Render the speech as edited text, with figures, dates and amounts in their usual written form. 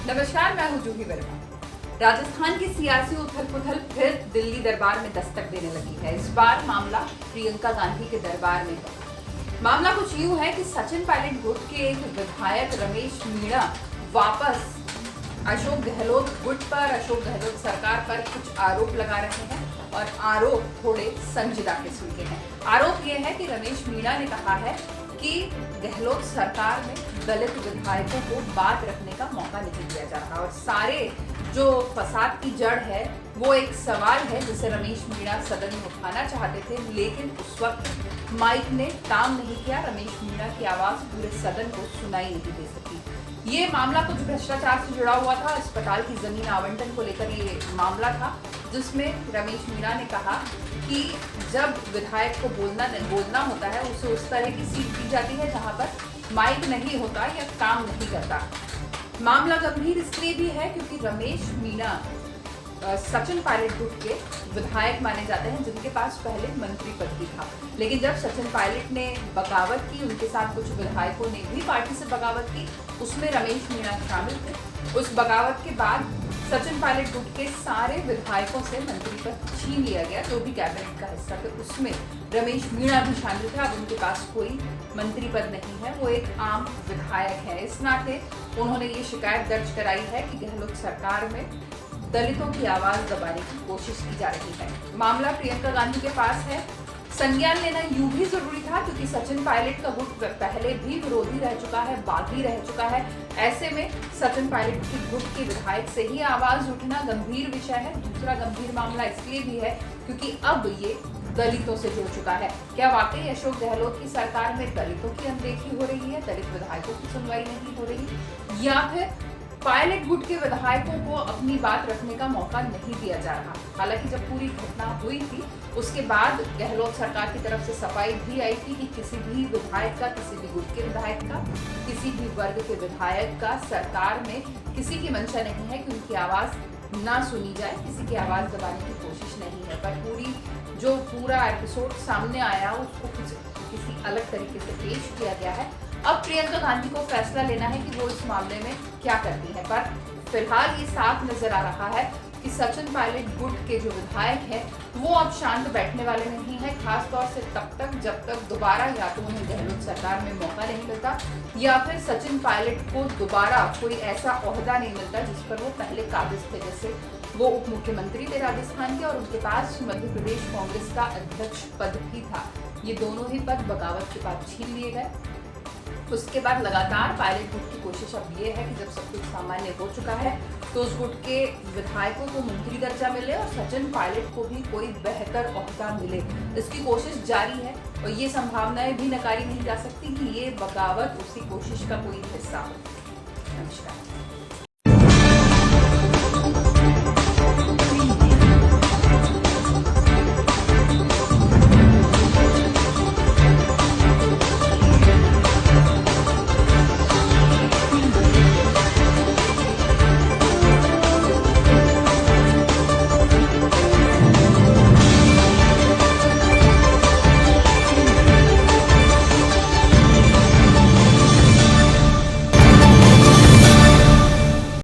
नमस्कार, मैं हूं जूही वर्मा। राजस्थान की सियासी उथल-पुथल फिर दिल्ली दरबार में दस्तक देने लगी है। इस बार मामला प्रियंका गांधी के दरबार में है। मामला कुछ यूं है कि सचिन पायलट गुट के एक विधायक रमेश मीणा वापस अशोक गहलोत गुट पर, अशोक गहलोत सरकार पर कुछ आरोप लगा रहे हैं और आरोप थोड़े संजीदा किस्म के हैं। आरोप यह है कि रमेश मीणा ने कहा है कि गहलोत सरकार में दलित विधायकों को बात रखने का मौका नहीं दिया जा रहा और सारे जो फसाद की जड़ है वो एक सवाल है जिसे रमेश मीणा सदन में उठाना चाहते थे, लेकिन उस वक्त माइक ने काम नहीं किया। रमेश मीणा की आवाज पूरे सदन को सुनाई नहीं दे सकी। ये मामला कुछ भ्रष्टाचार से जुड़ा हुआ था। अस्पताल की जमीन आवंटन को लेकर ये मामला था, जिसमें रमेश मीणा ने कहा कि जब विधायक को बोलना होता है उसे उस तरह की सीट दी जाती है जहां पर माइक नहीं होता या काम नहीं करता। मामला गंभीर इसलिए भी है क्योंकि रमेश मीणा सचिन पायलट गुट के विधायक माने जाते हैं जिनके पास पहले मंत्री पद भी था, लेकिन जब सचिन पायलट ने बगावत की, उनके साथ कुछ विधायकों ने भी पार्टी से बगावत की, उसमें रमेश मीणा शामिल थे। उस बगावत के बाद सचिन पायलट गुट के सारे विधायकों से मंत्री पद छीन लिया गया। जो भी कैबिनेट का हिस्सा थे उसमें रमेश मीणा भी शामिल थे। अब उनके पास कोई मंत्री पद नहीं है, वो एक आम विधायक है। इस नाते उन्होंने ये शिकायत दर्ज कराई है कि गहलोत सरकार में दलितों की आवाज दबाने की कोशिश की जा रही है। मामला प्रियंका गांधी के पास है। संज्ञान लेना यूं भी जरूरी था क्योंकि सचिन पायलट का गुट पहले भी विरोधी रह चुका है, बागी रह चुका है। ऐसे में सचिन पायलट की गुट के विधायक से ही आवाज उठना गंभीर विषय है। दूसरा गंभीर मामला इसलिए भी है क्योंकि अब ये दलितों से जुड़ चुका है। क्या वाकई अशोक गहलोत की सरकार में दलितों की अनदेखी हो रही है, दलित विधायकों की सुनवाई नहीं हो रही, या फिर पायलट गुट के विधायकों को अपनी बात रखने का मौका नहीं दिया जा रहा? हालांकि जब पूरी घटना हुई थी उसके बाद गहलोत सरकार की तरफ से सफाई भी आई थी कि किसी भी विधायक का, किसी भी गुट के विधायक का, किसी भी वर्ग के विधायक का सरकार में किसी की मंशा नहीं है कि उनकी आवाज ना सुनी जाए, किसी की आवाज दबाने की कोशिश नहीं है। पर जो पूरा एपिसोड सामने आया उसको किसी अलग तरीके से पेश किया गया है। अब प्रियंका गांधी को फैसला लेना है कि वो इस मामले में क्या करती है। पर फिलहाल ये साफ नजर आ रहा है कि सचिन पायलट गुट के जो विधायक हैं वो अब शांत बैठने वाले नहीं है, खासतौर से तब तक जब तक दोबारा या तो उन्हें गहलोत सरकार में मौका नहीं मिलता या फिर सचिन पायलट को दोबारा कोई ऐसा ओहदा नहीं मिलता जिस पर वो पहले काबिज थे। जैसे वो उप मुख्यमंत्री थे राजस्थान के और उनके पास मध्य प्रदेश कांग्रेस का अध्यक्ष पद भी था। ये दोनों ही पद बगावत के बाद छीन लिए गए। उसके बाद लगातार पायलट गुट की कोशिश अब ये है कि जब सब कुछ सामान्य हो चुका है तो उस गुट के विधायकों को मंत्री दर्जा मिले और सचिन पायलट को भी कोई बेहतर ओहदा मिले। इसकी कोशिश जारी है और ये संभावनाएं भी नकारी नहीं जा सकती कि ये बगावत उसी कोशिश का कोई हिस्सा हो। नमस्कार।